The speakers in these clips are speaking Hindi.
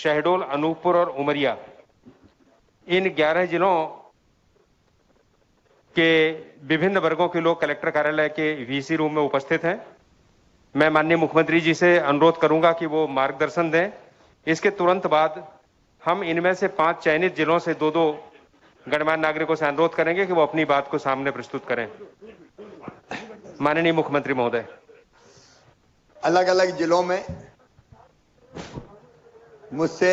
शहडोल, अनूपपुर और उमरिया, इन 11 जिलों के विभिन्न वर्गों के लोग कलेक्टर कार्यालय के वीसी रूम में उपस्थित हैं। मैं माननीय मुख्यमंत्री जी से अनुरोध करूंगा कि वो मार्गदर्शन दें। इसके तुरंत बाद हम इनमें से 5 चयनित जिलों से 2-2 गणमान्य नागरिकों से अनुरोध करेंगे कि वो अपनी बात को सामने प्रस्तुत करें। माननीय मुख्यमंत्री महोदय, अलग अलग जिलों में मुझसे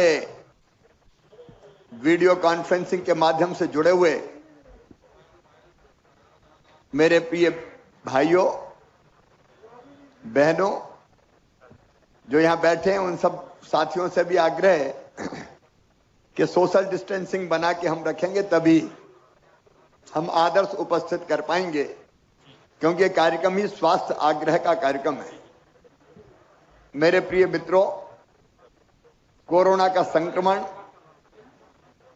वीडियो कॉन्फ्रेंसिंग के माध्यम से जुड़े हुए मेरे प्रिय भाइयों बहनों जो यहां बैठे हैं, उन सब साथियों से भी आग्रह है कि सोशल डिस्टेंसिंग बना के हम रखेंगे, तभी हम आदर्श उपस्थित कर पाएंगे, क्योंकि कार्यक्रम ही स्वास्थ्य आग्रह का कार्यक्रम है। मेरे प्रिय मित्रों, कोरोना का संक्रमण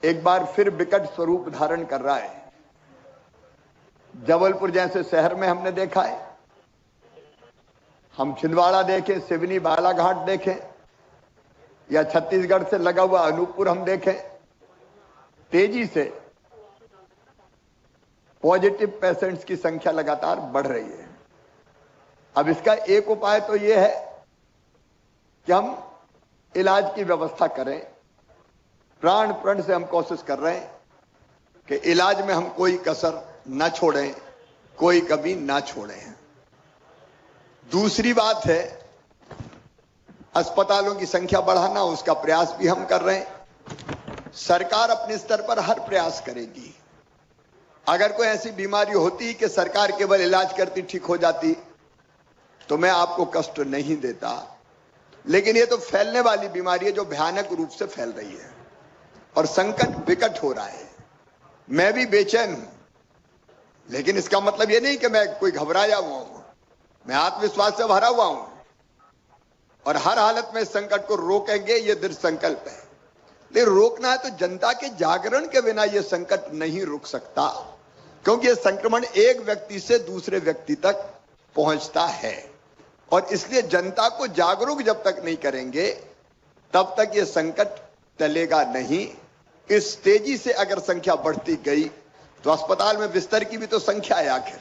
एक बार फिर विकट स्वरूप धारण कर रहा है। जबलपुर जैसे शहर में हमने देखा है, हम छिंदवाड़ा देखें, सिवनी बालाघाट देखें, या छत्तीसगढ़ से लगा हुआ अनूपपुर हम देखें, तेजी से पॉजिटिव पेशेंट्स की संख्या लगातार बढ़ रही है। अब इसका एक उपाय तो यह है कि हम इलाज की व्यवस्था करें। प्राण प्रण से हम कोशिश कर रहे हैं कि इलाज में हम कोई कसर न छोड़ें, कोई कमी ना छोड़ें। दूसरी बात है अस्पतालों की संख्या बढ़ाना, उसका प्रयास भी हम कर रहे हैं। सरकार अपने स्तर पर हर प्रयास करेगी। अगर कोई ऐसी बीमारी होती कि सरकार केवल इलाज करती ठीक हो जाती तो मैं आपको कष्ट नहीं देता, लेकिन ये तो फैलने वाली बीमारी है जो भयानक रूप से फैल रही है और संकट विकट हो रहा है। मैं भी बेचैन हूं, लेकिन इसका मतलब यह नहीं कि मैं कोई घबराया हुआ हूं। मैं आत्मविश्वास से भरा हुआ हूं और हर हालत में इस संकट को रोकेंगे, ये दृढ़ संकल्प है। लेकिन रोकना है तो जनता के जागरण के बिना यह संकट नहीं रुक सकता, क्योंकि यह संक्रमण एक व्यक्ति से दूसरे व्यक्ति तक पहुंचता है और इसलिए जनता को जागरूक जब तक नहीं करेंगे तब तक यह संकट टलेगा नहीं। इस तेजी से अगर संख्या बढ़ती गई तो अस्पताल में बिस्तर की भी तो संख्या है। आखिर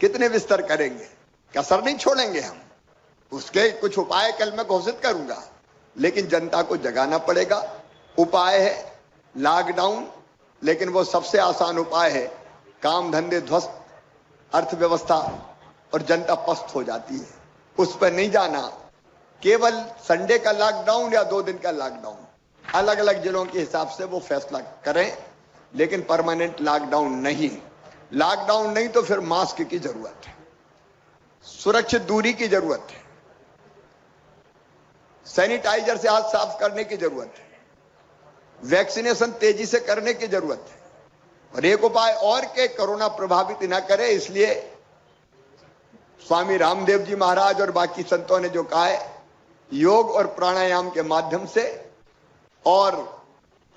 कितने बिस्तर करेंगे? कसर नहीं छोड़ेंगे हम। उसके कुछ उपाय कल मैं घोषित करूंगा, लेकिन जनता को जगाना पड़ेगा। उपाय है लॉकडाउन, लेकिन वो सबसे आसान उपाय है। काम धंधे ध्वस्त, अर्थव्यवस्था और जनता पस्त हो जाती है। उस पर नहीं जाना। केवल संडे का लॉकडाउन या 2 दिन का लॉकडाउन, अलग अलग जिलों के हिसाब से वो फैसला करें, लेकिन परमानेंट लॉकडाउन नहीं। लॉकडाउन नहीं तो फिर मास्क की जरूरत है, सुरक्षित दूरी की जरूरत है, सैनिटाइजर से हाथ साफ करने की जरूरत है, वैक्सीनेशन तेजी से करने की जरूरत है। और एक उपाय और के कोरोना प्रभावित न करे, इसलिए स्वामी रामदेव जी महाराज और बाकी संतों ने जो कहा है, योग और प्राणायाम के माध्यम से और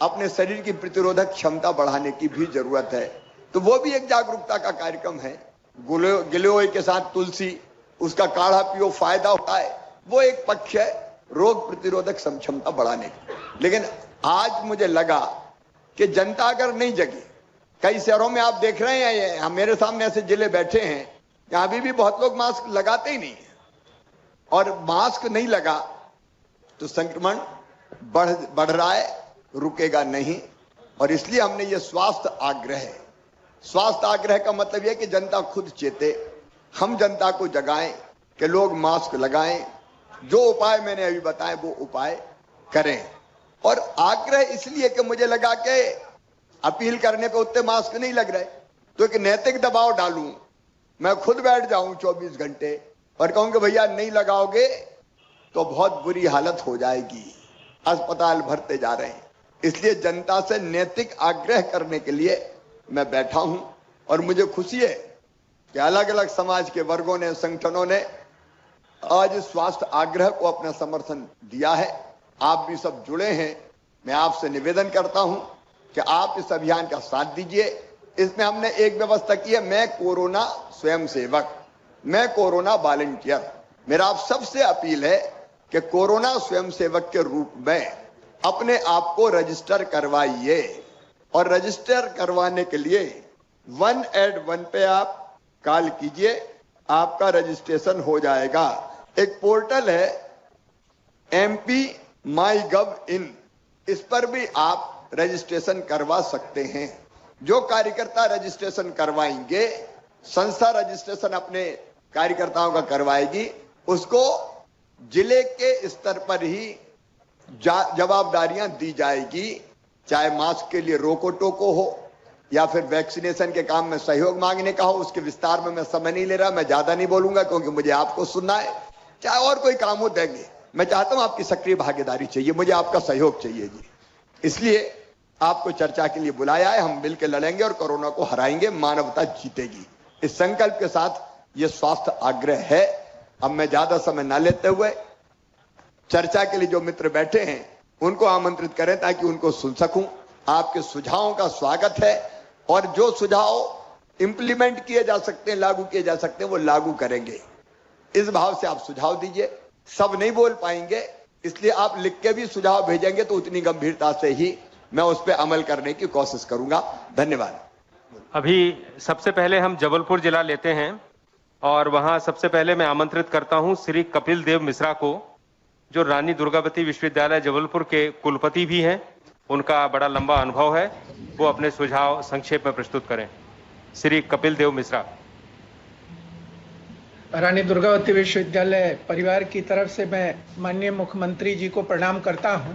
अपने शरीर की प्रतिरोधक क्षमता बढ़ाने की भी जरूरत है। तो वो भी एक जागरूकता का कार्यक्रम है। गिलोय के साथ तुलसी, उसका काढ़ा पियो, फायदा होता है। वो एक पक्ष है रोग प्रतिरोधक क्षमता बढ़ाने की। लेकिन आज मुझे लगा कि जनता अगर नहीं जगी, कई शहरों में आप देख रहे हैं, हम मेरे सामने ऐसे जिले बैठे हैं जहां अभी भी बहुत लोग मास्क लगाते ही नहीं है, और मास्क नहीं लगा तो संक्रमण बढ़ रहा है, रुकेगा नहीं। और इसलिए हमने ये स्वास्थ्य आग्रह है। स्वास्थ्य आग्रह का मतलब यह कि जनता खुद चेते, हम जनता को जगाएं कि लोग मास्क लगाएं, जो उपाय मैंने अभी बताए वो उपाय करें। और आग्रह इसलिए कि मुझे लगा कि अपील करने पे उतने मास्क नहीं लग रहे, तो एक नैतिक दबाव डालूं, मैं खुद बैठ जाऊं 24 घंटे और कहूं कि भैया नहीं लगाओगे तो बहुत बुरी हालत हो जाएगी, अस्पताल भरते जा रहे हैं। इसलिए जनता से नैतिक आग्रह करने के लिए मैं बैठा हूं और मुझे खुशी है कि अलग अलग समाज के वर्गों ने, संगठनों ने आज स्वास्थ्य आग्रह को अपना समर्थन दिया है। आप भी सब जुड़े हैं। मैं आपसे निवेदन करता हूं कि आप इस अभियान का साथ दीजिए। इसमें हमने एक व्यवस्था की है, मैं कोरोना स्वयंसेवक, मैं कोरोना वॉलंटियर। मेरा आप सबसे अपील है कि कोरोना स्वयंसेवक के रूप में अपने आप को रजिस्टर करवाइए और रजिस्टर करवाने के लिए 181 पे आप कॉल कीजिए, आपका रजिस्ट्रेशन हो जाएगा। एक पोर्टल है MP MyGov.in, इस पर भी आप रजिस्ट्रेशन करवा सकते हैं। जो कार्यकर्ता रजिस्ट्रेशन करवाएंगे, संस्था रजिस्ट्रेशन अपने कार्यकर्ताओं का करवाएगी, उसको जिले के स्तर पर ही जवाबदारियां दी जाएगी, चाहे मास्क के लिए रोको टोको हो या फिर वैक्सीनेशन के काम में सहयोग मांगने का हो। उसके विस्तार में मैं समय नहीं ले रहा, मैं ज्यादा नहीं बोलूंगा क्योंकि मुझे आपको सुनना है। चाहे और कोई काम हो देंगे, मैं चाहता हूं आपकी सक्रिय भागीदारी चाहिए, मुझे आपका सहयोग चाहिए जी। इसलिए आपको चर्चा के लिए बुलाया है, हम मिलकर लड़ेंगे और कोरोना को हराएंगे, मानवता जीतेगी। इस संकल्प के साथ ये स्वास्थ्य आग्रह है। अब मैं ज्यादा समय न लेते हुए चर्चा के लिए जो मित्र बैठे हैं उनको आमंत्रित करें ताकि उनको सुन सकूं। आपके सुझावों का स्वागत है और जो सुझाव इंप्लीमेंट किए जा सकते हैं, लागू किए जा सकते हैं, वो लागू करेंगे। इस भाव से आप सुझाव दीजिए। सब नहीं बोल पाएंगे, इसलिए आप लिख के भी सुझाव भेजेंगे तो उतनी गंभीरता से ही मैं उस पर अमल करने की कोशिश करूंगा। धन्यवाद। अभी सबसे पहले हम जबलपुर जिला लेते हैं और वहां सबसे पहले मैं आमंत्रित करता हूं श्री कपिल देव मिश्रा को, जो रानी दुर्गावती विश्वविद्यालय जबलपुर के कुलपति भी हैं। उनका बड़ा लंबा अनुभव है, वो अपने सुझाव संक्षेप में प्रस्तुत करें। श्री कपिल देव मिश्रा। रानी दुर्गावती विश्वविद्यालय परिवार की तरफ से मैं माननीय मुख्यमंत्री जी को प्रणाम करता हूं।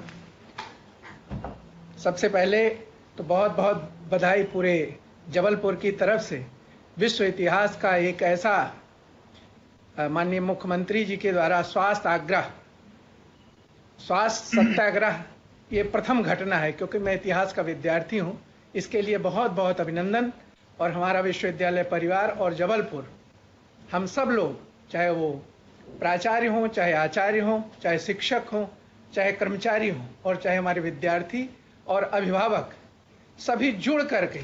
सबसे पहले तो बहुत बहुत बधाई पूरे जबलपुर की तरफ से। विश्व इतिहास का एक ऐसा माननीय मुख्यमंत्री जी के द्वारा स्वास्थ्य सत्याग्रह, ये प्रथम घटना है क्योंकि मैं इतिहास का विद्यार्थी हूं। इसके लिए बहुत बहुत अभिनंदन। और हमारा विश्वविद्यालय परिवार और जबलपुर, हम सब लोग, चाहे वो प्राचार्य हों, चाहे आचार्य हों, चाहे शिक्षक हों, चाहे कर्मचारी हों और चाहे हमारे विद्यार्थी और अभिभावक, सभी जुड़ करके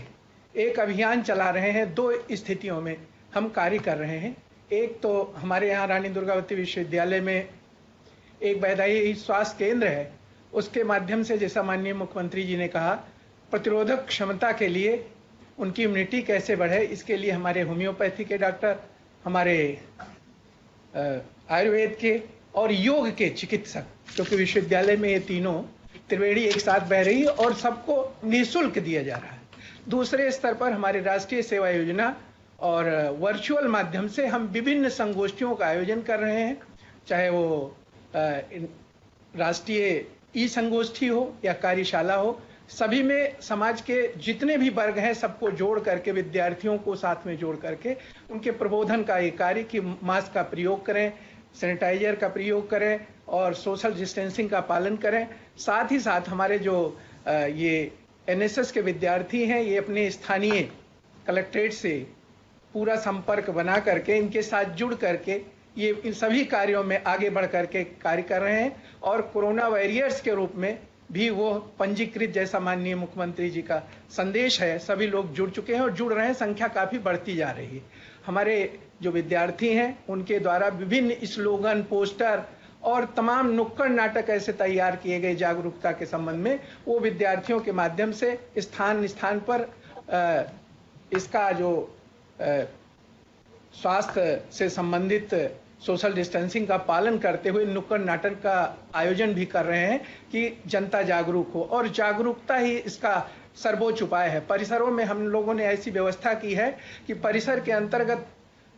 एक अभियान चला रहे हैं। दो स्थितियों में हम कार्य कर रहे हैं। एक तो हमारे यहाँ रानी दुर्गावती विश्वविद्यालय में एक वैद्यकीय स्वास्थ्य केंद्र है, उसके माध्यम से जैसा माननीय मुख्यमंत्री जी ने कहा, प्रतिरोधक क्षमता के लिए उनकी इम्यूनिटी कैसे बढ़े, इसके लिए हमारे होम्योपैथी के डॉक्टर, हमारे आयुर्वेद के और योग के चिकित्सक, क्योंकि विश्वविद्यालय में ये तीनों त्रिवेणी एक साथ बह रही है और सबको निःशुल्क दिया जा रहा है। दूसरे स्तर पर हमारे राष्ट्रीय सेवा योजना और वर्चुअल माध्यम से हम विभिन्न संगोष्ठियों का आयोजन कर रहे हैं, चाहे वो राष्ट्रीय ई संगोष्ठी हो या कार्यशाला हो। सभी में समाज के जितने भी वर्ग हैं सबको जोड़ करके, विद्यार्थियों को साथ में जोड़ करके उनके प्रबोधन का ये कार्य कि मास्क का प्रयोग करें, सैनिटाइजर का प्रयोग करें और सोशल डिस्टेंसिंग का पालन करें। साथ ही साथ हमारे जो ये NSS के विद्यार्थी हैं, ये अपने स्थानीय कलेक्ट्रेट से पूरा संपर्क बना करके इनके साथ जुड़ करके ये इन सभी कार्यों में आगे बढ़ करके कार्य कर रहे हैं और कोरोना वॉरियर्स के रूप में भी वो पंजीकृत, जैसा माननीय मुख्यमंत्री जी का संदेश है, सभी लोग जुड़ चुके हैं और जुड़ रहे हैं। संख्या काफी बढ़ती जा रही है। हमारे जो विद्यार्थी हैं उनके द्वारा विभिन्न स्लोगन, पोस्टर और तमाम नुक्कड़ नाटक ऐसे तैयार किए गए जागरूकता के संबंध में। वो विद्यार्थियों के माध्यम से स्थान स्थान पर इसका जो स्वास्थ्य से संबंधित सोशल डिस्टेंसिंग का पालन करते हुए नुक्कड़ नाटक का आयोजन भी कर रहे हैं कि जनता जागरूक हो, और जागरूकता ही इसका सर्वोच्च उपाय है। परिसरों में हम लोगों ने ऐसी व्यवस्था की है कि परिसर के अंतर्गत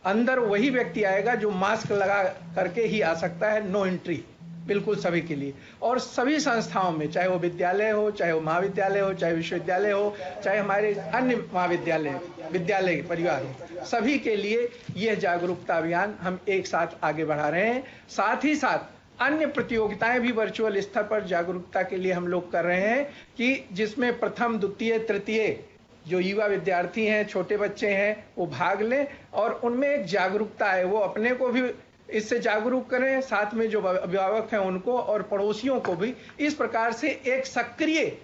अंदर वही व्यक्ति आएगा जो मास्क लगा करके ही आ सकता है, नो एंट्री बिल्कुल सभी के लिए। और सभी संस्थाओं में, चाहे वो विद्यालय हो, चाहे वो महाविद्यालय हो, चाहे विश्वविद्यालय हो, चाहे हमारे अन्य महाविद्यालय, विद्यालय परिवार हो, सभी के लिए यह जागरूकता अभियान हम एक साथ आगे बढ़ा रहे हैं। साथ ही साथ अन्य प्रतियोगिताएं भी वर्चुअल स्तर पर जागरूकता के लिए हम लोग कर रहे हैं कि जिसमें प्रथम, द्वितीय, तृतीय जो युवा विद्यार्थी हैं, छोटे बच्चे हैं, वो भाग लें और उनमें एक जागरूकता है, वो अपने को भी इससे जागरूक करें, साथ में जो अभिभावक हैं उनको और पड़ोसियों को भी। इस प्रकार से एक सक्रिय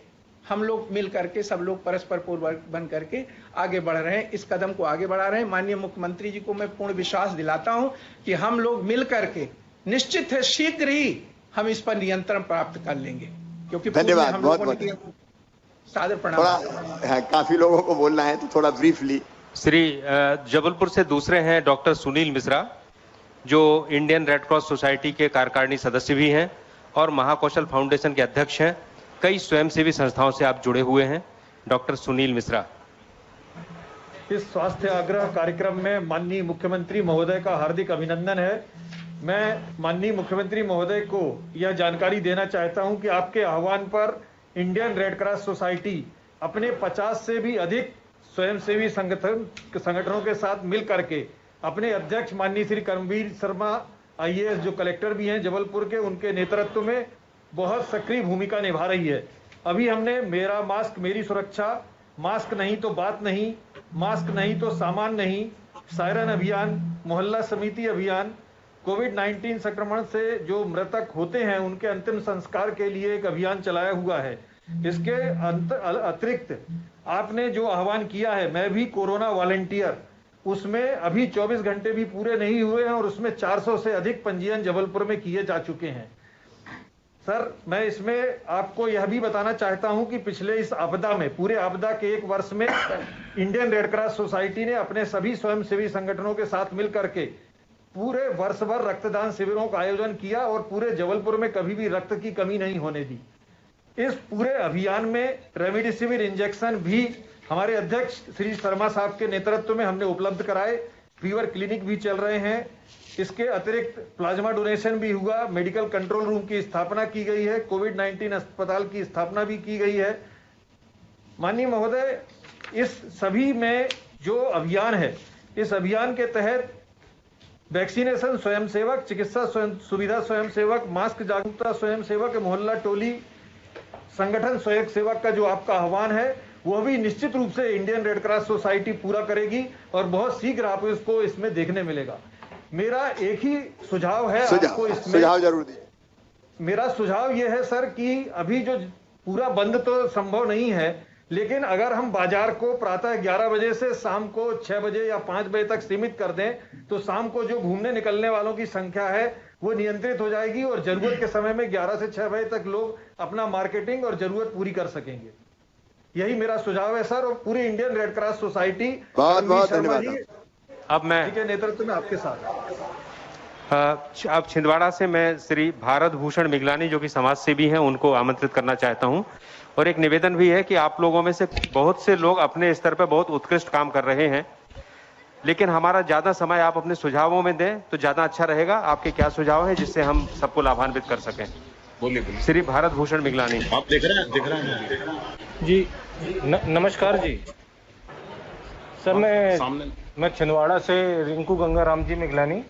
हम लोग मिल करके, सब लोग परस्पर पूर्वक बन करके आगे बढ़ रहे हैं, इस कदम को आगे बढ़ा रहे हैं। माननीय मुख्यमंत्री जी को मैं पूर्ण विश्वास दिलाता हूं कि हम लोग मिल करके निश्चित है शीघ्र ही हम इस पर नियंत्रण प्राप्त कर लेंगे क्योंकि धन्यवाद, हम बहुत लोगों बहुत ने सादर थोड़ा प्रणाम। काफी लोगों को बोलना है तो थोड़ा ब्रीफली। श्री जबलपुर से दूसरे हैं डॉक्टर सुनील मिश्रा, जो इंडियन रेड क्रॉस सोसाइटी के कार्यकारिणी सदस्य भी हैं और महाकौशल फाउंडेशन के अध्यक्ष हैं। कई स्वयंसेवी संस्थाओं से आप जुड़े हुए हैं। डॉक्टर सुनील मिश्रा। इस स्वास्थ्य आग्रह कार्यक्रम में माननीय मुख्यमंत्री महोदय का हार्दिक अभिनंदन है। मैं माननीय मुख्यमंत्री महोदय को यह जानकारी देना चाहता हूं कि आपके आह्वान पर इंडियन रेड क्रॉस सोसाइटी अपने 50 से भी अधिक स्वयंसेवी संगठनों के साथ मिल करके अपने अध्यक्ष माननीय श्री कर्मवीर शर्मा IAS जो कलेक्टर भी हैं जबलपुर के, उनके नेतृत्व में बहुत सक्रिय भूमिका निभा रही है। अभी हमने मेरा मास्क मेरी सुरक्षा, मास्क नहीं तो बात नहीं, मास्क नहीं तो सामान नहीं, सायरन अभियान, मोहल्ला समिति अभियान, कोविड-19 संक्रमण से जो मृतक होते हैं उनके अंतिम संस्कार के लिए एक अभियान चलाया हुआ है। इसके अतिरिक्त आपने जो आह्वान किया है, मैं भी कोरोना वॉलंटियर, उसमें अभी 24 घंटे भी पूरे नहीं हुए हैं और उसमें 400 से अधिक पंजीयन जबलपुर में किए जा चुके हैं। सर, मैं इसमें आपको यह भी बताना चाहता हूं कि पिछले इस आपदा में, पूरे आपदा के 1 वर्ष में इंडियन रेड क्रॉस सोसाइटी ने अपने सभी स्वयंसेवी संगठनों के साथ मिल करके पूरे वर्ष भर रक्तदान शिविरों का आयोजन किया और पूरे जबलपुर में कभी भी रक्त की कमी नहीं होने दी। इस पूरे अभियान में रेमडेसिविर इंजेक्शन भी हमारे अध्यक्ष श्री शर्मा साहब के नेतृत्व में हमने उपलब्ध कराए। फीवर क्लिनिक भी चल रहे हैं। इसके अतिरिक्त प्लाज्मा डोनेशन भी हुआ, मेडिकल कंट्रोल रूम की स्थापना की गई है, कोविड-19 अस्पताल की स्थापना भी की गई है। माननीय महोदय, इस सभी में जो अभियान है, इस अभियान के तहत वैक्सीनेशन स्वयंसेवक, चिकित्सा सुविधा स्वयंसेवक, मास्क जागरूकता स्वयंसेवक, मोहल्ला टोली संगठन स्वयंसेवक का जो आपका आह्वान है वह भी निश्चित रूप से इंडियन रेड क्रॉस सोसाइटी पूरा करेगी और बहुत शीघ्र आपको इसको इसमें देखने मिलेगा। मेरा एक ही सुझाव है आपको इसमें, सुझाव जरूर दीजिए। मेरा सुझाव यह है सर कि अभी जो पूरा बंद तो संभव नहीं है, लेकिन अगर हम बाजार को प्रातः 11 बजे से शाम को 6 बजे या 5 बजे तक सीमित कर दें तो शाम को जो घूमने निकलने वालों की संख्या है वो नियंत्रित हो जाएगी और जरूरत के समय में 11 से 6 बजे तक लोग अपना मार्केटिंग और जरूरत पूरी कर सकेंगे। यही मेरा सुझाव है सर, और पूरी इंडियन रेड क्रॉस सोसाइटी बहुत बहुत धन्यवाद। अब मैं के नेतृत्व में आपके साथ। अब छिंदवाड़ा से मैं श्री भारत भूषण मिगलानी जो कि समाज सेवी हैं उनको आमंत्रित करना चाहता हूं। और एक निवेदन भी है कि आप लोगों में से बहुत से लोग अपने स्तर पर बहुत उत्कृष्ट काम कर रहे हैं, लेकिन हमारा ज्यादा समय आप अपने सुझावों में दें तो ज्यादा अच्छा रहेगा। आपके क्या सुझाव हैं जिससे हम सबको लाभान्वित कर सकें? बोलिए। श्री भारत भूषण मिगलानी। आप देख रहे हैं जी। नमस्कार जी सर, मैं छिंदवाड़ा से रिंकू गंगाराम जी मिगलानी।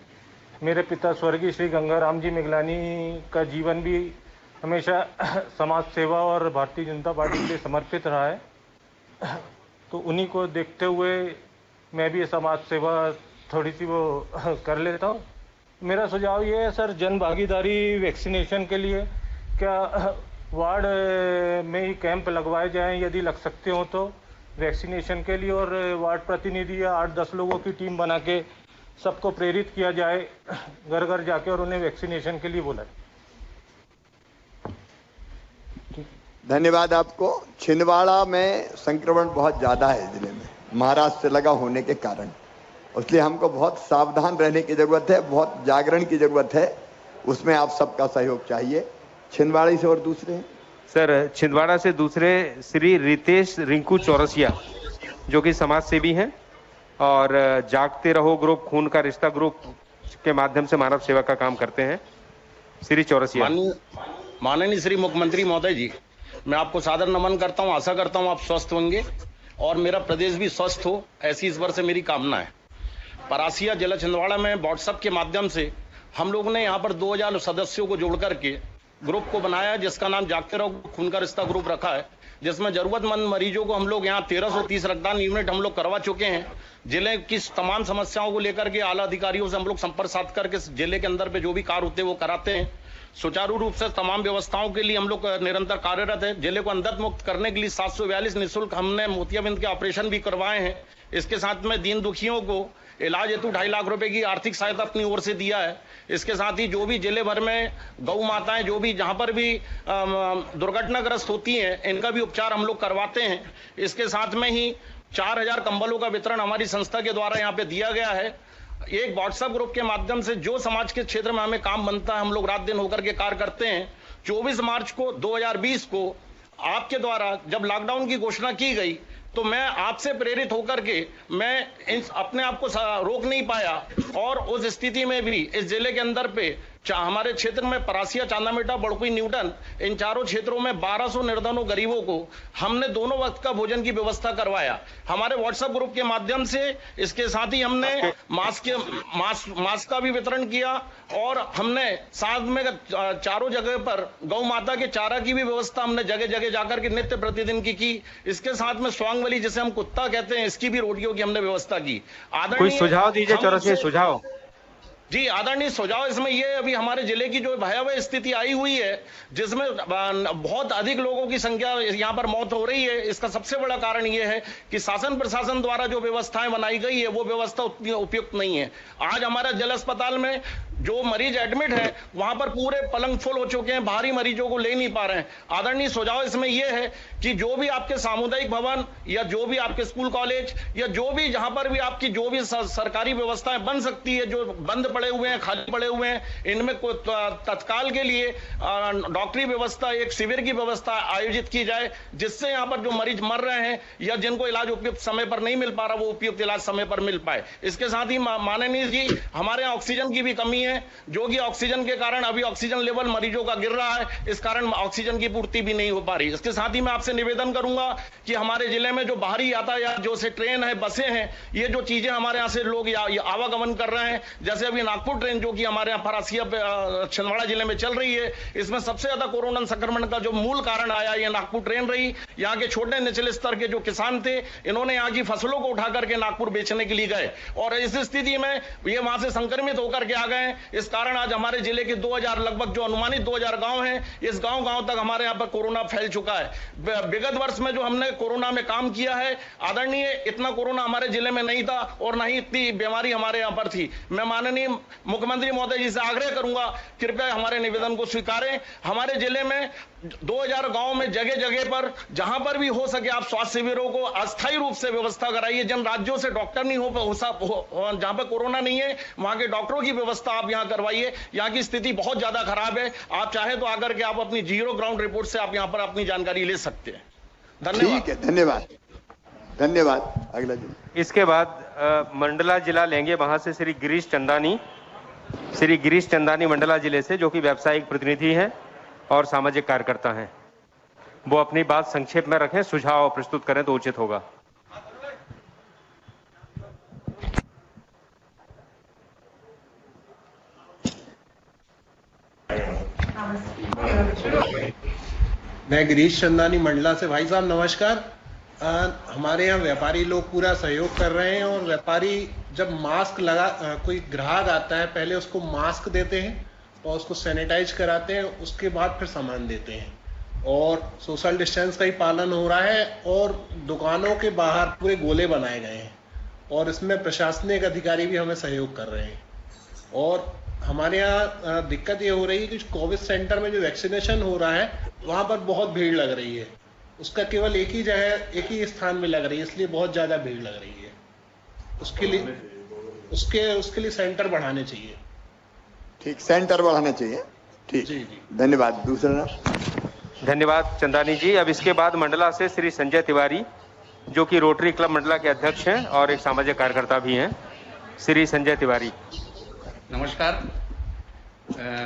मेरे पिता स्वर्गीय श्री गंगाराम जी मिगलानी का जीवन भी हमेशा समाज सेवा और भारतीय जनता पार्टी के लिए समर्पित रहा है, तो उन्हीं को देखते हुए मैं भी समाज सेवा थोड़ी सी वो कर लेता हूँ। मेरा सुझाव ये है सर, जन भागीदारी वैक्सीनेशन के लिए क्या वार्ड में ही कैंप लगवाए जाएं यदि लग सकते हो तो वैक्सीनेशन के लिए, और वार्ड प्रतिनिधि या 8-10 लोगों की टीम बना के सबको प्रेरित किया जाए घर घर जाके और उन्हें वैक्सीनेशन के लिए बुलाए। धन्यवाद आपको। छिंदवाड़ा में संक्रमण बहुत ज्यादा है जिले में, महाराष्ट्र से लगा होने के कारण, इसलिए हमको बहुत सावधान रहने की जरूरत है, बहुत जागरण की जरूरत है। उसमें आप सबका सहयोग चाहिए। छिंदवाड़ा से और दूसरे हैं सर, छिंदवाड़ा से दूसरे श्री रितेश रिंकू चौरसिया जो कि समाज सेवी हैं और जागते रहो ग्रुप, खून का रिश्ता ग्रुप के माध्यम से मानव सेवा का काम करते हैं। श्री चौरसिया। माननीय श्री मुख्यमंत्री महोदय जी, मैं आपको सादर नमन करता हूं। आशा करता हूं आप स्वस्थ होंगे और मेरा प्रदेश भी स्वस्थ हो, ऐसी इस वर्ष से मेरी कामना है। परासिया जिला छिंदवाड़ा में व्हाट्सएप के माध्यम से हम लोगों ने यहाँ पर 2000 सदस्यों को जोड़ करके ग्रुप को बनाया, जिसका नाम जागते रहो खून का रिश्ता ग्रुप रखा है, जिसमें जरूरतमंद मरीजों को हम लोग यहाँ 1330 रक्तदान यूनिट हम लोग करवा चुके हैं। जिले की तमाम समस्याओं को लेकर के आला अधिकारियों से हम लोग संपर्क साध करके जिले के अंदर पे जो भी कार्य होते हैं वो कराते हैं। सुचारू रूप से तमाम व्यवस्थाओं के लिए हम लोग निरंतर कार्यरत है। जिले को अंधत्व मुक्त करने के लिए 742 निःशुल्क हमने मोतियाबिंद के ऑपरेशन भी करवाए हैं। इसके साथ में दीन दुखियों को इलाज हेतु 2.5 लाख रुपए की आर्थिक सहायता अपनी ओर से दिया है। इसके साथ ही जो भी जिले भर में गौ माताएं जो भी जहां पर भी दुर्घटनाग्रस्त होती हैं, इनका भी उपचार हम लोग करवाते हैं। इसके साथ में ही 4000 कंबलों का वितरण हमारी संस्था के द्वारा यहाँ पे दिया गया है। एक व्हाट्सएप ग्रुप के माध्यम से जो समाज के क्षेत्र में हमें काम बनता है, हम लोग रात दिन होकर के कार्य करते हैं। 24 मार्च को 2020 को आपके द्वारा जब लॉकडाउन की घोषणा की गई, तो मैं आपसे प्रेरित होकर के मैं अपने आप को रोक नहीं पाया और उस स्थिति में भी इस जिले के अंदर पे हमारे क्षेत्र में परासिया, चांदामेटा, बड़कुई, न्यूटन, इन चारों क्षेत्रों में 1200 निर्धनों गरीबों को हमने दोनों वक्त का भोजन की व्यवस्था करवाया हमारे व्हाट्सएप ग्रुप के माध्यम से। इसके साथ ही हमने मास्क का भी वितरण किया और हमने साथ में चारों जगह पर गौ माता के चारा की भी व्यवस्था हमने जगह जगह जाकर के नित्य प्रतिदिन की। इसके साथ में स्वांगवली, जिसे हम कुत्ता कहते हैं, इसकी भी रोटियों की हमने व्यवस्था की। कोई सुझाव दीजिए, चौरसिया सुझाव। जी आदरणीय, सुझाव इसमें ये अभी हमारे जिले की जो भयावह स्थिति आई हुई है, जिसमें बहुत अधिक लोगों की संख्या यहाँ पर मौत हो रही है, इसका सबसे बड़ा कारण ये है कि शासन प्रशासन द्वारा जो व्यवस्थाएं बनाई गई है वो व्यवस्था उतनी उपयुक्त नहीं है। आज हमारे जिला अस्पताल में जो मरीज एडमिट है वहां पर पूरे पलंग फुल हो चुके हैं, बाहरी मरीजों को ले नहीं पा रहे हैं। आदरणीय, सुझाव इसमें यह है कि जो भी आपके सामुदायिक भवन या जो भी आपके स्कूल कॉलेज या जो भी जहां पर भी आपकी जो भी सरकारी व्यवस्थाएं बन सकती है, जो बंद पड़े हुए हैं, खाली पड़े हुए हैं, इनमें तत्काल के लिए डॉक्टरी व्यवस्था, एक शिविर की व्यवस्था आयोजित की जाए, जिससे यहाँ पर जो मरीज मर रहे हैं या जिनको इलाज उपयुक्त समय पर नहीं मिल पा रहा, वो उपयुक्त इलाज समय पर मिल पाए। इसके साथ ही माननीय जी, हमारे यहाँ ऑक्सीजन की भी कमी है, जो कि ऑक्सीजन के कारण अभी ऑक्सीजन लेवल मरीजों का गिर रहा है, इस कारण ऑक्सीजन की पूर्ति भी नहीं हो पा रही। इसके साथ ही मैं आपसे निवेदन करूंगा कि हमारे जिले में जो बाहरी यातायात, जो से ट्रेन है, बसें हैं, ये जो चीजें हमारे यहाँ से लोग आवागमन कर रहे हैं, जैसे अभी नागपुर ट्रेन जो कि हमारे यहाँ फरासिया छिंदवाड़ा जिले में चल रही है, इसमें सबसे ज्यादा कोरोना संक्रमण का जो मूल कारण आया, ये नागपुर ट्रेन रही। यहाँ के छोटे निचले स्तर के जो किसान थे, इन्होंने यहाँ की फसलों को उठा करके नागपुर बेचने के लिए गए और इस स्थिति में ये वहां से संक्रमित होकर के आ गए। इस कारण आज हमारे जिले के 2000 लगभग जो अनुमानित 2000 गांव हैं, इस गांव तक हमारे यहाँ पर कोरोना फैल चुका है। विगत वर्ष में जो हमने कोरोना में काम किया है, आदरणीय, इतना कोरोना हमारे जिले में नहीं था और न ही इतनी बीमारी हमारे यहाँ पर थी। मैं माननीय मुख्यमंत्री महोदय जी से आग्रह करूंगा, कृपया हमारे निवेदन को स्वीकारें। हमारे जिले में 2000 गांव में जगह जगह पर जहां पर भी हो सके आप स्वास्थ्य शिविरों को अस्थायी रूप से व्यवस्था कराइए। जिन राज्यों से डॉक्टर नहीं हो जहां पर कोरोना नहीं है, वहां के डॉक्टरों की व्यवस्था आप यहां करवाइए। यहाँ की स्थिति बहुत ज्यादा खराब है। आप चाहे तो आकर के आप अपनी जीरो ग्राउंड रिपोर्ट से आप यहाँ पर अपनी जानकारी ले सकते हैं। धन्यवाद। ठीक है, धन्यवाद, धन्यवाद। अगला जिला। इसके बाद मंडला जिला लेंगे, वहां से श्री गिरीश चंदानी मंडला जिले से, जो कि व्यावसायिक प्रतिनिधि हैं और सामाजिक कार्यकर्ता हैं। वो अपनी बात संक्षेप में रखें, सुझाव प्रस्तुत करें तो उचित होगा। मैं गिरीश चंदानी मंडला से। भाई साहब नमस्कार। हमारे यहाँ व्यापारी लोग पूरा सहयोग कर रहे हैं और व्यापारी जब मास्क कोई ग्राहक आता है, पहले उसको मास्क देते हैं और उसको सैनिटाइज कराते हैं, उसके बाद फिर सामान देते हैं और सोशल डिस्टेंस का ही पालन हो रहा है और दुकानों के बाहर पूरे गोले बनाए गए हैं और इसमें प्रशासनिक अधिकारी भी हमें सहयोग कर रहे हैं। और हमारे यहाँ दिक्कत ये हो रही है कि कोविड सेंटर में जो वैक्सीनेशन हो रहा है, वहाँ पर बहुत भीड़ लग रही है। उसका केवल एक ही स्थान में लग रही है, इसलिए बहुत ज्यादा भीड़ लग रही है। उसके लिए सेंटर बढ़ाने चाहिए। ठीक, सेंटर बढ़ाना चाहिए। ठीक, जी जी, धन्यवाद। दूसरा। धन्यवाद चंदानी जी। अब इसके बाद मंडला से श्री संजय तिवारी, जो कि रोटरी क्लब मंडला के अध्यक्ष हैं और एक सामाजिक कार्यकर्ता भी हैं। श्री संजय तिवारी। नमस्कार,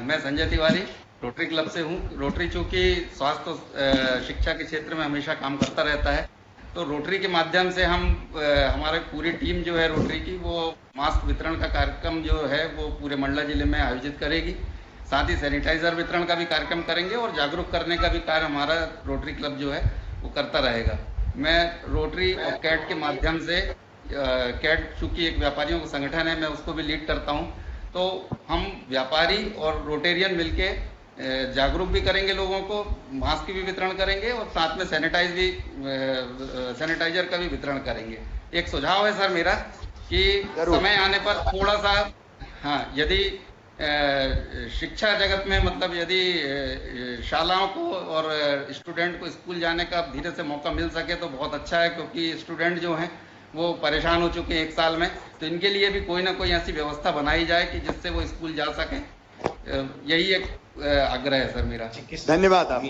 मैं संजय तिवारी रोटरी क्लब से हूँ। रोटरी चूँकि स्वास्थ्य शिक्षा के क्षेत्र में हमेशा काम करता रहता है, तो रोटरी के माध्यम से हमारी पूरी टीम जो है रोटरी की, वो मास्क वितरण का कार्यक्रम जो है वो पूरे मंडला जिले में आयोजित करेगी। साथ ही सैनिटाइजर वितरण का भी कार्यक्रम करेंगे और जागरूक करने का भी कार्य हमारा रोटरी क्लब जो है वो करता रहेगा। मैं रोटरी और कैट के माध्यम से, कैट चूँकि एक व्यापारियों का संगठन है, मैं उसको भी लीड करता हूँ, तो हम व्यापारी और रोटेरियन मिलके जागरूक भी करेंगे लोगों को, मास्क की भी वितरण करेंगे और साथ में सैनिटाइजर का भी वितरण करेंगे। एक सुझाव है सर मेरा कि समय आने पर थोड़ा सा, हाँ, यदि शिक्षा जगत में मतलब यदि शालाओं को और स्टूडेंट को स्कूल जाने का धीरे से मौका मिल सके तो बहुत अच्छा है, क्योंकि स्टूडेंट जो हैं वो परेशान हो चुके हैं एक साल में, तो इनके लिए भी कोई ना कोई ऐसी व्यवस्था बनाई जाए कि जिससे वो स्कूल जा सकें। यही एक आग्रह है सर मेरा। धन्यवाद। आप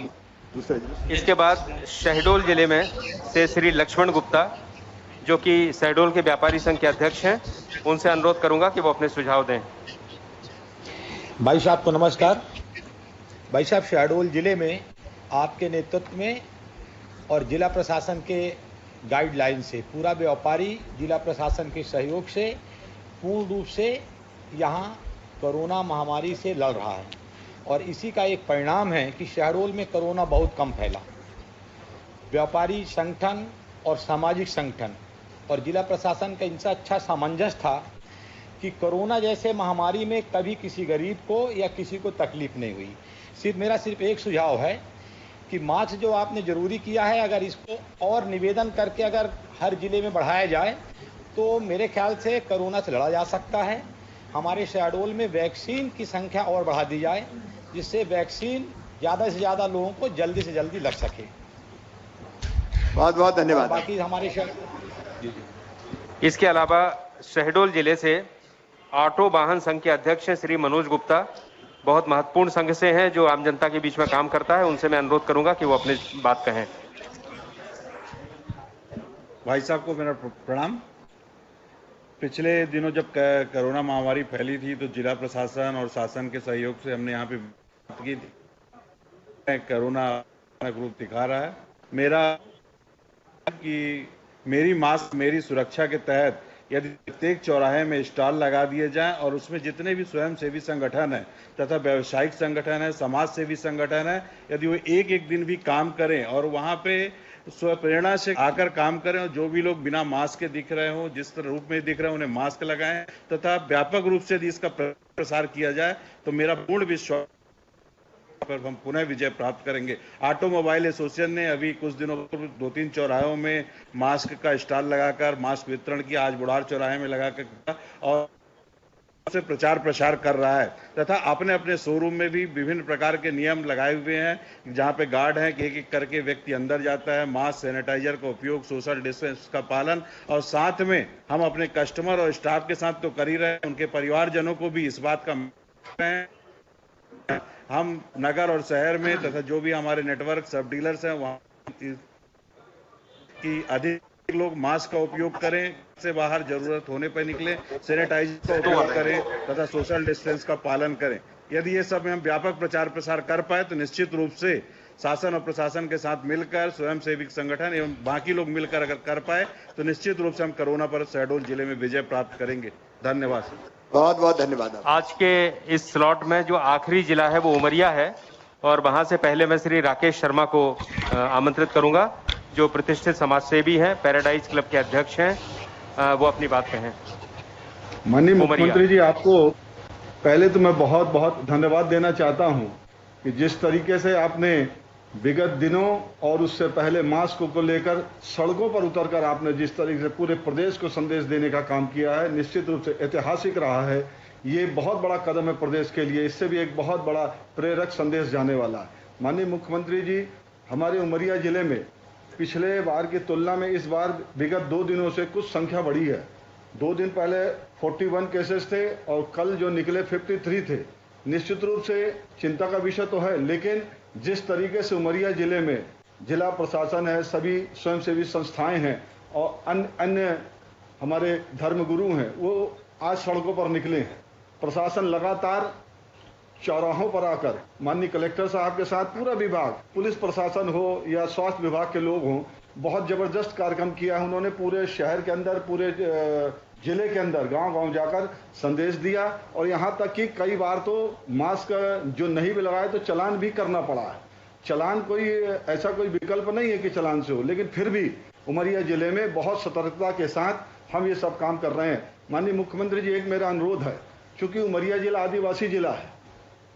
दूसरे। इसके बाद शहडोल जिले में से श्री लक्ष्मण गुप्ता, जो कि शहडोल के व्यापारी संघ के अध्यक्ष हैं, उनसे अनुरोध करूंगा कि वो अपने सुझाव दें। भाई साहब को नमस्कार। भाई साहब, शहडोल जिले में आपके नेतृत्व में और जिला प्रशासन के गाइडलाइन से पूरा व्यापारी जिला प्रशासन के सहयोग से पूर्ण रूप से यहाँ कोरोना महामारी से लड़ रहा है, और इसी का एक परिणाम है कि शहडोल में कोरोना बहुत कम फैला। व्यापारी संगठन और सामाजिक संगठन और जिला प्रशासन का इनसे अच्छा सामंजस्य था कि कोरोना जैसे महामारी में कभी किसी गरीब को या किसी को तकलीफ नहीं हुई। मेरा सिर्फ एक सुझाव है कि मास्क जो आपने जरूरी किया है, अगर इसको और निवेदन करके अगर हर जिले में बढ़ाया जाए तो मेरे ख्याल से कोरोना से लड़ा जा सकता है। हमारे शहडोल में वैक्सीन की संख्या और बढ़ा दी जाए, जिससे वैक्सीन ज़्यादा से ज़्यादा लोगों को जल्दी से जल्दी लग सके। बहुत बहुत धन्यवाद। बाकी हमारे इसके अलावा शहडोल जिले से ऑटो वाहन संघ के अध्यक्ष श्री मनोज गुप्ता, बहुत महत्वपूर्ण संघ से हैं जो आम जनता के बीच में काम करता है, उनसे मैं अनुरोध करूंगा कि वो अपनी बात कहें। भाई साहब को मेरा प्रणाम। पिछले दिनों जब कोरोना महामारी फैली थी तो जिला प्रशासन और शासन के सहयोग से हमने यहाँ पे बात की थी। कोरोना रूप दिखा रहा है। मेरा कि मेरी मास्क मेरी सुरक्षा के तहत यदि प्रत्येक चौराहे में स्टॉल लगा दिए जाएं और उसमें जितने भी स्वयंसेवी संगठन है तथा व्यावसायिक संगठन है, समाज सेवी संगठन है, यदि वो एक एक दिन भी काम करें और वहां पे स्वप्रेरणा से आकर काम करें, और जो भी लोग बिना मास्क के दिख रहे हों, जिस तरह रूप में दिख रहे हैं, उन्हें मास्क लगाएं तथा व्यापक रूप से यदि इसका प्रसार किया जाए तो मेरा पूर्ण विश्वास पर हम पुनः विजय प्राप्त करेंगे। ऑटोमोबाइल एसोसिएशन ने अभी कुछ दिनों पूर्व 2-3 चौराहों में मास्क का स्टॉल लगाकर मास्क वितरण किया, आज बुढ़ार चौराहे में लगाकर और से प्रचार प्रसार कर रहा है, तथा अपने अपने शोरूम में भी विभिन्न प्रकार के नियम लगाए हुए हैं जहां पे गार्ड हैं कि एक एक करके व्यक्ति अंदर जाता है, मास्क सैनिटाइजर का उपयोग, सोशल डिस्टेंस का पालन, और साथ में हम अपने कस्टमर और स्टाफ के साथ तो कर ही रहे हैं, उनके परिवारजनों को भी इस बात का हम नगर और शहर में तथा जो भी हमारे नेटवर्क सब डीलर्स हैं वहां की अधिक लोग मास्क का उपयोग करें, से बाहर जरूरत होने पर निकले, सैनिटाइजर का उपयोग करें तथा सोशल डिस्टेंस का पालन करें। यदि ये सब हम व्यापक प्रचार प्रसार कर पाए तो निश्चित रूप से शासन और प्रशासन के साथ मिलकर स्वयंसेवी संगठन एवं बाकी लोग मिलकर अगर कर पाए तो निश्चित रूप से हम कोरोना पर शहडोल जिले में विजय प्राप्त करेंगे। धन्यवाद। बहुत बहुत धन्यवाद। आज के इस स्लॉट में जो आखिरी जिला है वो उमरिया है, और वहां से पहले मैं श्री राकेश शर्मा को आमंत्रित करूंगा, जो प्रतिष्ठित समाजसेवी हैं, पैराडाइज क्लब के अध्यक्ष हैं, वो अपनी बात कहें। माननीय मुख्यमंत्री जी, आपको पहले तो मैं बहुत बहुत धन्यवाद देना चाहता हूं कि जिस तरीके से आपने विगत दिनों और उससे पहले मास्क को लेकर सड़कों पर उतरकर आपने जिस तरीके से पूरे प्रदेश को संदेश देने का काम किया है, निश्चित रूप से ऐतिहासिक रहा है। ये बहुत बड़ा कदम है प्रदेश के लिए, इससे भी एक बहुत बड़ा प्रेरक संदेश जाने वाला है। माननीय मुख्यमंत्री जी, हमारे उमरिया जिले में पिछले बार की तुलना में इस बार विगत 2 दिनों से कुछ संख्या बढ़ी है। 2 दिन पहले 41 केसेस थे और कल जो निकले 53 थे। निश्चित रूप से चिंता का विषय तो है, लेकिन जिस तरीके से उमरिया जिले में जिला प्रशासन है, सभी स्वयंसेवी संस्थाएं हैं और अन्य हमारे धर्मगुरु हैं, वो आज सड़कों पर निकले हैं। प्रशासन लगातार चौराहों पर आकर माननीय कलेक्टर साहब के साथ पूरा विभाग, पुलिस प्रशासन हो या स्वास्थ्य विभाग के लोग हों, बहुत जबरदस्त कार्यक्रम किया है उन्होंने। पूरे शहर के अंदर, पूरे जिले के अंदर गांव-गांव जाकर संदेश दिया, और यहां तक कि कई बार तो मास्क जो नहीं भी लगाए तो चालान भी करना पड़ा है। चालान कोई ऐसा कोई विकल्प नहीं है कि चालान से हो, लेकिन फिर भी उमरिया जिले में बहुत सतर्कता के साथ हम ये सब काम कर रहे हैं। माननीय मुख्यमंत्री जी, एक मेरा अनुरोध है, चूंकि उमरिया जिला आदिवासी जिला है,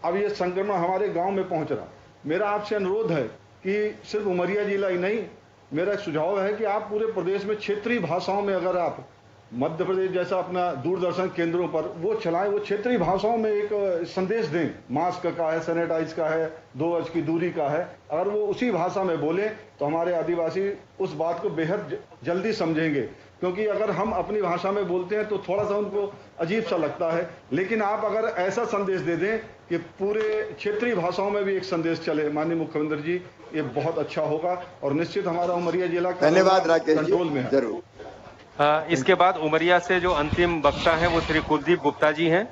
अब ये संक्रमण हमारे गांव में पहुंच रहा, मेरा आपसे अनुरोध है कि सिर्फ उमरिया जिला ही नहीं, मेरा सुझाव है कि आप पूरे प्रदेश में क्षेत्रीय भाषाओं में अगर आप मध्य प्रदेश जैसा अपना दूरदर्शन केंद्रों पर वो चलाएं, वो क्षेत्रीय भाषाओं में एक संदेश दें, मास्क का है, सैनिटाइज का है, 2 गज की दूरी का है। अगर वो उसी भाषा में बोलें तो हमारे आदिवासी उस बात को बेहद जल्दी समझेंगे, क्योंकि अगर हम अपनी भाषा में बोलते हैं तो थोड़ा सा उनको अजीब सा लगता है। लेकिन आप अगर ऐसा संदेश दे दें कि पूरे क्षेत्रीय भाषाओं में भी एक संदेश चले, माननीय मुख्यमंत्री जी, ये बहुत अच्छा होगा और निश्चित हमारा उमरिया जिला धन्यवाद राकेश कंट्रोल में है। जरूर। इसके बाद उमरिया से जो अंतिम वक्ता हैं वो श्री कुलदीप गुप्ता जी हैं,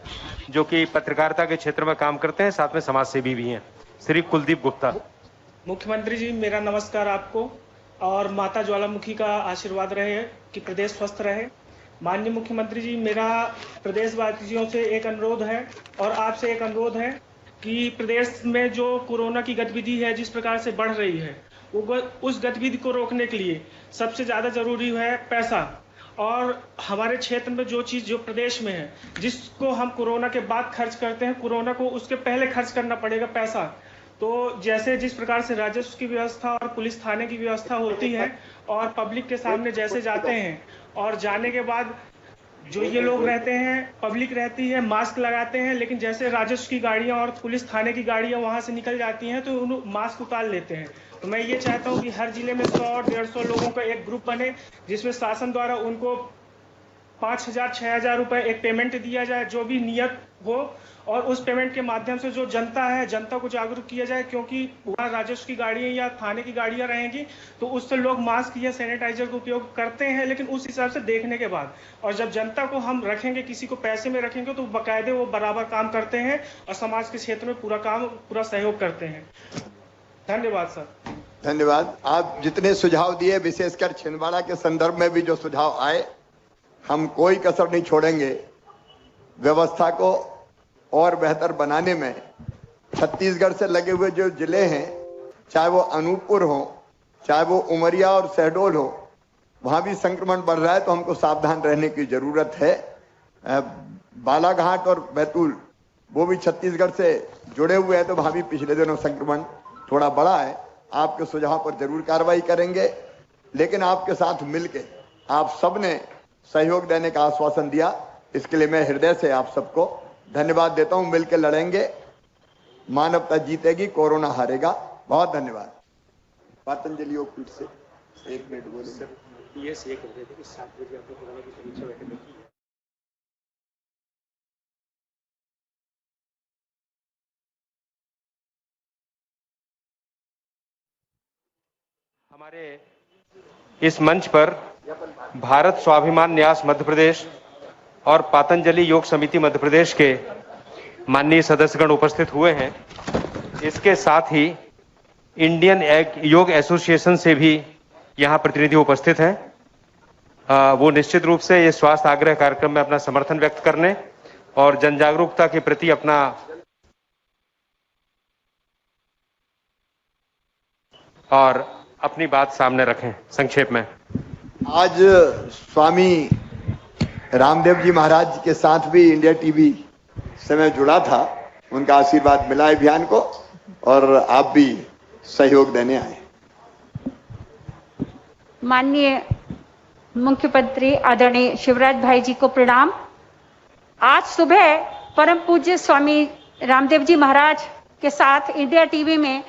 जो कि पत्रकारिता के क्षेत्र में काम करते हैं, साथ में समाजसेवी भी हैं। श्री कुलदीप गुप्ता। मुख्यमंत्री जी, मेरा नमस्कार आपको और माता ज्वालामुखी का आशीर्वाद रहे कि प्रदेश स्वस्थ रहे। माननीय मुख्यमंत्री जी, मेरा प्रदेशवासियों से एक अनुरोध है और आपसे एक अनुरोध है कि प्रदेश में जो कोरोना की गतिविधि है जिस प्रकार से बढ़ रही है, उस गतिविधि को रोकने के लिए सबसे ज्यादा जरूरी है पैसा। और हमारे क्षेत्र में जो चीज जो प्रदेश में है, जिसको हम कोरोना के बाद खर्च करते हैं, कोरोना को उसके पहले खर्च करना पड़ेगा पैसा। तो जैसे जिस प्रकार से राजस्व की व्यवस्था और पुलिस थाने की व्यवस्था होती है और पब्लिक के सामने जैसे जाते हैं और जाने के बाद जो ये लोग रहते हैं, पब्लिक रहती है, मास्क लगाते हैं, लेकिन जैसे राजस्व की गाड़ियां और पुलिस थाने की गाड़ियां वहां से निकल जाती हैं तो उन मास्क उतार लेते हैं। तो मैं ये चाहता हूं कि हर जिले में 100-150 लोगों का एक ग्रुप बने, जिसमें शासन द्वारा उनको 5,000-6,000 रुपए एक पेमेंट दिया जाए, जो भी नियत हो, और उस पेमेंट के माध्यम से जो जनता है, जनता को जागरूक किया जाए, क्योंकि वहाँ राजस्व की गाड़ियां या थाने की गाड़ियां रहेंगी तो उससे लोग मास्क या सैनिटाइजर का उपयोग करते हैं, लेकिन उस हिसाब से देखने के बाद। और जब जनता को हम रखेंगे, किसी को पैसे में रखेंगे, तो बाकायदे वो बराबर काम करते हैं और समाज के क्षेत्र में पूरा सहयोग करते हैं। धन्यवाद सर। धन्यवाद। आप जितने सुझाव दिए, विशेषकर छिंदवाड़ा के संदर्भ में भी जो सुझाव आए, हम कोई कसर नहीं छोड़ेंगे व्यवस्था को और बेहतर बनाने में। छत्तीसगढ़ से लगे हुए जो जिले हैं, चाहे वो अनूपपुर हो, चाहे वो उमरिया और शहडोल हो, वहां भी संक्रमण बढ़ रहा है, तो हमको सावधान रहने की जरूरत है। बालाघाट और बैतूल वो भी छत्तीसगढ़ से जुड़े हुए हैं, तो वहां भी पिछले दिनों संक्रमण थोड़ा बढ़ा है। आपके सुझाव पर जरूर कार्रवाई करेंगे, लेकिन आपके साथ मिलकर आप सबने सहयोग देने का आश्वासन दिया, इसके लिए मैं हृदय से आप सबको धन्यवाद देता हूं। मिलकर लड़ेंगे, मानवता जीतेगी, कोरोना हारेगा। बहुत धन्यवाद। पातंजलि योगपीठ से 1 मिनट बोले। ये से कह रहे थे कि 7 बजे आपने कोरोना की समीक्षा बैठक की है। हमारे इस मंच पर भारत स्वाभिमान न्यास मध्य प्रदेश और पातंजलि योग समिति मध्य प्रदेश के माननीय सदस्यगण उपस्थित हुए हैं। इसके साथ ही इंडियन योग एसोसिएशन से भी यहाँ प्रतिनिधि उपस्थित हैं। वो निश्चित रूप से ये स्वास्थ्य आग्रह कार्यक्रम में अपना समर्थन व्यक्त करने और जन जागरूकता के प्रति अपना और अपनी बात सामने रखें। संक्षेप में, आज स्वामी रामदेव जी महाराज के साथ भी इंडिया टीवी से मैं जुड़ा था, उनका आशीर्वाद मिला अभियान को, और आप भी सहयोग देने आए। माननीय मुख्यमंत्री आदरणीय शिवराज भाई जी को प्रणाम। आज सुबह परम पूज्य स्वामी रामदेव जी महाराज के साथ इंडिया टीवी में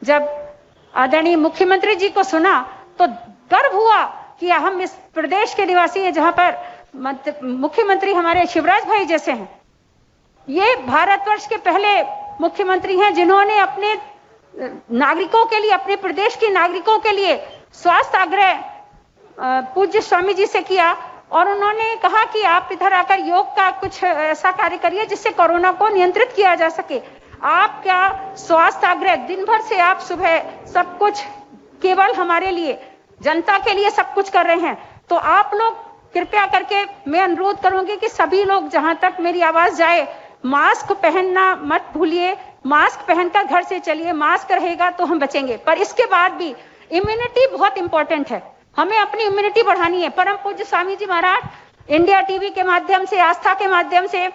जब आदरणीय मुख्यमंत्री जी को सुना तो गर्व हुआ कि हम इस प्रदेश के निवासी हैं जहां पर मुख्यमंत्री हमारे शिवराज भाई जैसे हैं। ये भारतवर्ष के पहले मुख्यमंत्री हैं जिन्होंने अपने नागरिकों के लिए, अपने प्रदेश के नागरिकों के लिए स्वास्थ्य आग्रह पूज्य स्वामी जी से किया, और उन्होंने कहा कि आप इधर आकर योग का कुछ ऐसा कार्य करिए जिससे कोरोना को नियंत्रित किया जा सके। आप क्या स्वास्थ्य आग्रह, दिन भर से आप सुबह सब कुछ केवल हमारे लिए, जनता के लिए सब कुछ कर रहे हैं। तो आप लोग कृपया करके, मैं अनुरोध करूंगी कि सभी लोग, जहां तक मेरी आवाज जाए, मास्क पहनना मत भूलिए। मास्क पहनकर घर से चलिए, मास्क रहेगा तो हम बचेंगे। पर इसके बाद भी इम्यूनिटी बहुत इंपॉर्टेंट है, हमें अपनी इम्यूनिटी बढ़ानी है। परम पूज्य स्वामी जी महाराज इंडिया टीवी के माध्यम से, आस्था के माध्यम से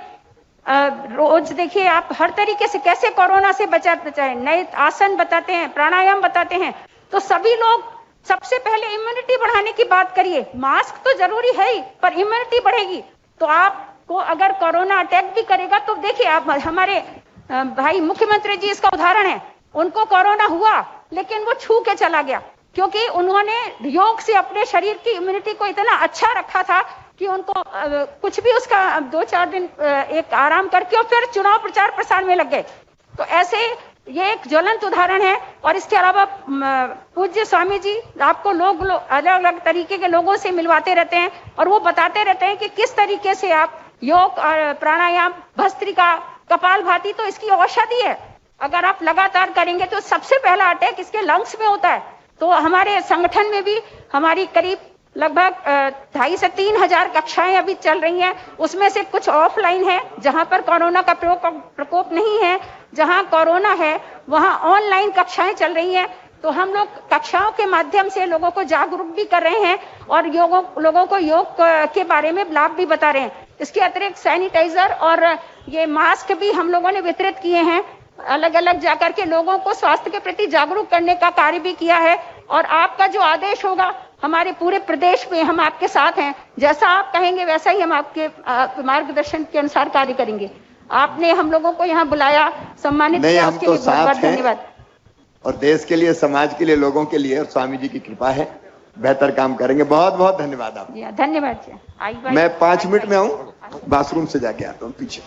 रोज देखिए आप हर तरीके से कैसे कोरोना से बचाए, नए आसन बताते हैं, प्राणायाम बताते हैं। तो सभी लोग सबसे पहले इम्यूनिटी बढ़ाने की बात करिए। मास्क तो जरूरी है ही, पर इम्यूनिटी बढ़ेगी तो आपको अगर कोरोना अटैक भी करेगा तो देखिए, आप हमारे भाई मुख्यमंत्री जी इसका उदाहरण है। उनको कोरोना हुआ लेकिन वो छू के चला गया, क्योंकि उन्होंने योग से अपने शरीर की इम्यूनिटी को इतना अच्छा रखा था कि उनको कुछ भी उसका 2-4 दिन एक आराम करके और फिर चुनाव प्रचार प्रसार में लग गए। तो ऐसे ये एक ज्वलंत उदाहरण है। और इसके अलावा पूज्य स्वामी जी आपको लोग अलग अलग तरीके के लोगों से मिलवाते रहते हैं और वो बताते रहते हैं कि किस तरीके से आप योग और प्राणायाम, भस्त्रिका, कपालभाति, तो इसकी औषधि है। अगर आप लगातार करेंगे तो सबसे पहला अटैक इसके लंग्स में होता है। तो हमारे संगठन में भी हमारी करीब लगभग 2,500 से 3,000 कक्षाएं अभी चल रही हैं। उसमें से कुछ ऑफलाइन है जहां पर कोरोना का प्रकोप नहीं है, जहां कोरोना है वहां ऑनलाइन कक्षाएं चल रही हैं। तो हम लोग कक्षाओं के माध्यम से लोगों को जागरूक भी कर रहे हैं और लोगों को योग के बारे में लाभ भी बता रहे हैं। इसके अतिरिक्त सैनिटाइजर और ये मास्क भी हम लोगों ने वितरित किए हैं। अलग अलग जाकर के लोगों को स्वास्थ्य के प्रति जागरूक करने का कार्य भी किया है। और आपका जो आदेश होगा, हमारे पूरे प्रदेश में हम आपके साथ हैं। जैसा आप कहेंगे वैसा ही हम आपके मार्गदर्शन के अनुसार कार्य करेंगे। आपने हम लोगों को यहाँ बुलाया, सम्मानित किया, उसके लिए बहुत बहुत धन्यवाद। और देश के लिए, समाज के लिए, लोगों के लिए और स्वामी जी की कृपा है, बेहतर काम करेंगे। बहुत बहुत धन्यवाद आपको। धन्यवाद जी। मैं 5 मिनट में आऊँ, बाथरूम से जाके आता हूँ पीछे।